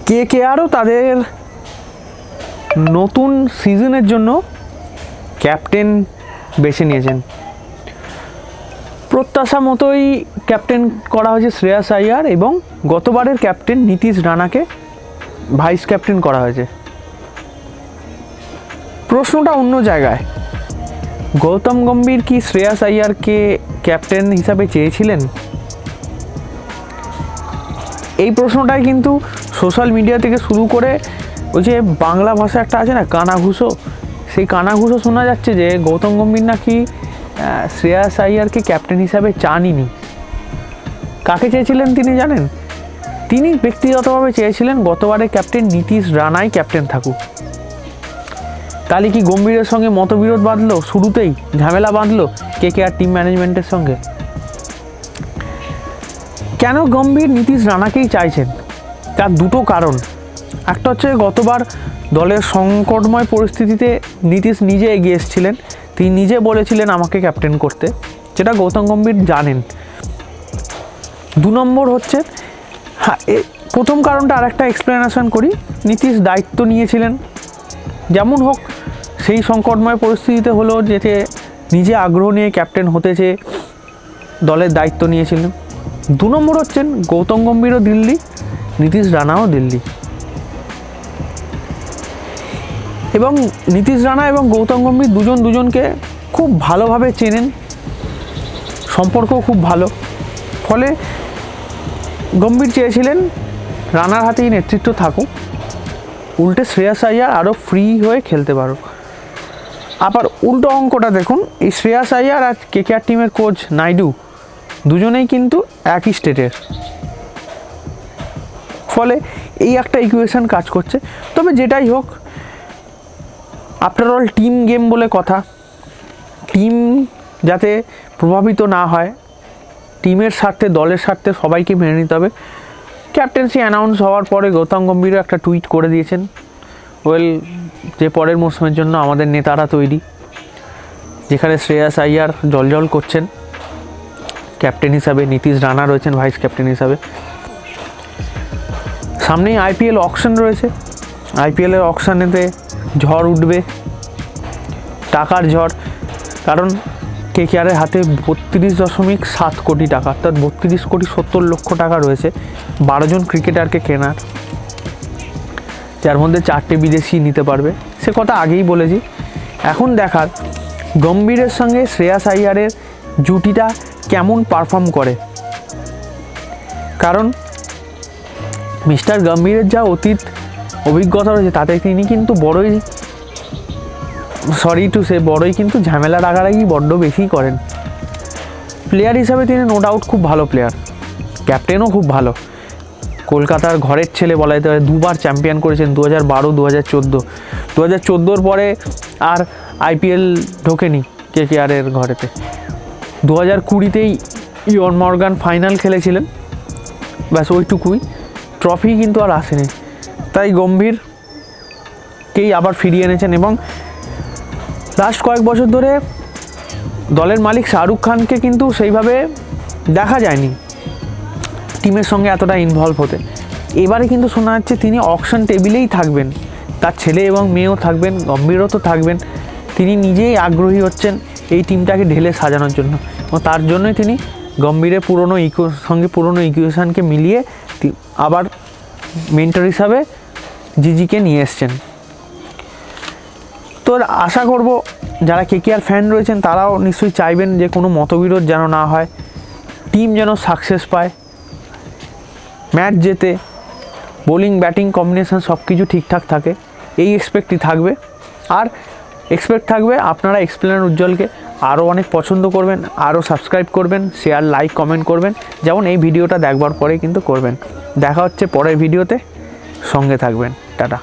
কেকেআরও তাদের নতুন সিজনের জন্য ক্যাপ্টেন বেছে নিয়েছেন। প্রত্যাশা মতোই ক্যাপ্টেন করা হয়েছে শ্রেয়াস আইয়ার এবং গতবারের ক্যাপ্টেন নীতিশ রানাকে ভাইস ক্যাপ্টেন করা হয়েছে। প্রশ্নটা অন্য জায়গায়, গৌতম গম্ভীর কি শ্রেয়াস আইয়ারকে ক্যাপ্টেন হিসাবে চেয়েছিলেন? এই প্রশ্নটাই কিন্তু সোশ্যাল মিডিয়া থেকে শুরু করে ওই যে বাংলা ভাষা একটা আছে না কানাঘুষো, সেই কানাঘুষো শোনা যাচ্ছে যে গৌতম গম্ভীর নাকি শ্রেয়াস আইয়ারকে ক্যাপ্টেন হিসাবে চানইনি। কাকে চেয়েছিলেন তিনি জানেন? তিনি ব্যক্তিগতভাবে চেয়েছিলেন গতবারের ক্যাপ্টেন নীতিশ রানাই ক্যাপ্টেন থাকুক। তাহলে কি গম্ভীরের সঙ্গে মতবিরোধ বাঁধলো, শুরুতেই ঝামেলা বাঁধলো কেকেআর টিম ম্যানেজমেন্টের সঙ্গে? কেন গম্ভীর নীতিশ রানাকেই চাইছেন? তার দুটো কারণ। একটা হচ্ছে গতবার দলের সংকটময় পরিস্থিতিতে নীতিশ নিজে এগিয়ে এসেছিলেন, তিনি নিজে বলেছিলেন আমাকে ক্যাপ্টেন করতে, যেটা গৌতম গম্ভীর জানেন। দু নম্বর হচ্ছে, হ্যাঁ প্রথম কারণটা আর একটা এক্সপ্লেনেশন করি, নীতিশ দায়িত্ব নিয়েছিলেন যেমন হোক, সেই সংকটময় পরিস্থিতিতে হলো যেতে নিজে আগ্রহ নিয়ে ক্যাপ্টেন হতে চেয়ে দলের দায়িত্ব নিয়েছিলেন। দু নম্বর হচ্ছেন গৌতম গম্ভীরও দিল্লি, নীতিশ রানাও দিল্লি, এবং নীতিশ রানা এবং গৌতম গম্ভীর দুজনকে খুব ভালোভাবে চেনেন, সম্পর্ক খুব ভালো। ফলে গম্ভীর চেয়েছিলেন রানার হাতেই নেতৃত্ব থাকুক, উল্টে শ্রেয়াস আইয়ার আরও ফ্রি হয়ে খেলতে পারো। আবার উল্টো অঙ্কটা দেখুন, এই শ্রেয়াস আইয়ার আর কেকেআর টিমের কোচ নাইডু দুজনেই কিন্তু একই স্টেটের, ফলে এই একটা ইকুয়েশন কাজ করছে। তবে যেটাই হোক, আফটার অল টিম গেম বলে কথা, টিম যাতে প্রভাবিত না হয়, টিমের স্বার্থে দলের স্বার্থে সবাইকে মেনে নিতে হবে। ক্যাপ্টেন্সি অ্যানাউন্স হওয়ার পরে গৌতম গম্ভীরও একটা টুইট করে দিয়েছেন, যে পরের মৌসুমের জন্য আমাদের নেতারা তৈরি, যেখানে শ্রেয়াস আইয়ার জলজল করছেন ক্যাপ্টেন হিসাবে, নীতিশ রানা রয়েছেন ভাইস ক্যাপ্টেন হিসাবে। সামনেই আইপিএল অকশন রয়েছে, আইপিএলের অকশানেতে ঝড় উঠবে, টাকার ঝড়। কারণ কেকেআরের হাতে 32.7 কোটি টাকা, অর্থাৎ 32,70,00,000 টাকা রয়েছে 12 জন ক্রিকেটারকে কেনার, যার মধ্যে 4টে বিদেশি নিতে পারবে। সে কথা আগেই বলেছি। এখন দেখার গম্ভীরের সঙ্গে শ্রেয়াস আইয়ারের জুটিটা কেমন পারফর্ম করে, কারণ মিস্টার গম্ভীরের যা অতীত অভিজ্ঞতা রয়েছে তাতে তিনি কিন্তু বড়ই কিন্তু ঝামেলা রাগারাগি বড্ড বেশি করেন। প্লেয়ার হিসাবে তিনি নো ডাউট খুব ভালো প্লেয়ার, ক্যাপ্টেনও খুব ভালো। কলকাতার ঘরের ছেলে বলা যেতে পারে, দুবার চ্যাম্পিয়ন করেছেন 2012, 2014। 2014 পরে আর আইপিএল ঢোকেনি কেকেআরের ঘরেতে। 2020তেই ইয়ন মর্গান ফাইনাল খেলেছিলেন, ব্যাস ওইটুকুই, ট্রফি কিন্তু আর আসেনি। তাই গম্ভীরকেই আবার ফিরিয়ে এনেছেন। এবং লাস্ট কয়েক বছর ধরে দলের মালিক শাহরুখ খানকে কিন্তু সেইভাবে দেখা যায়নি টিমের সঙ্গে এতটা ইনভলভ হতে। এবারে কিন্তু শোনা যাচ্ছে তিনি অকশন টেবিলেই থাকবেন, তার ছেলে এবং মেয়েও থাকবেন, গম্ভীরও তো থাকবেন। তিনি নিজেই আগ্রহী হচ্ছেন এই টিমটাকে ঢেলে সাজানোর জন্য, এবং তার জন্যই তিনি গম্ভীরের পুরনো ইকুয়েশনকে মিলিয়ে আবার মেন্টর হিসাবে জিজিকে নিয়ে এসছেন। তো আশা করব যারা কেকেআর ফ্যান রয়েছেন তারাও নিশ্চয়ই চাইবেন যে কোনো মতবিরোধ যেন না হয়, টিম যেন সাকসেস পায়, ম্যাচ জেতে, বোলিং ব্যাটিং কম্বিনেশন সব কিছু ঠিকঠাক থাকে, এই এক্সপেক্টই থাকবে। আর এক্সপেক্ট থাকবে আপনারা এক্সপ্লেনার উজ্জ্বলকে আরও অনেক পছন্দ করবেন, আরও সাবস্ক্রাইব করবেন, শেয়ার লাইক কমেন্ট করবেন, যেমন এই ভিডিওটা দেখবার পরে কিন্তু করবেন। দেখা হচ্ছে পরের ভিডিওতে, সঙ্গে থাকবেন। টাটা।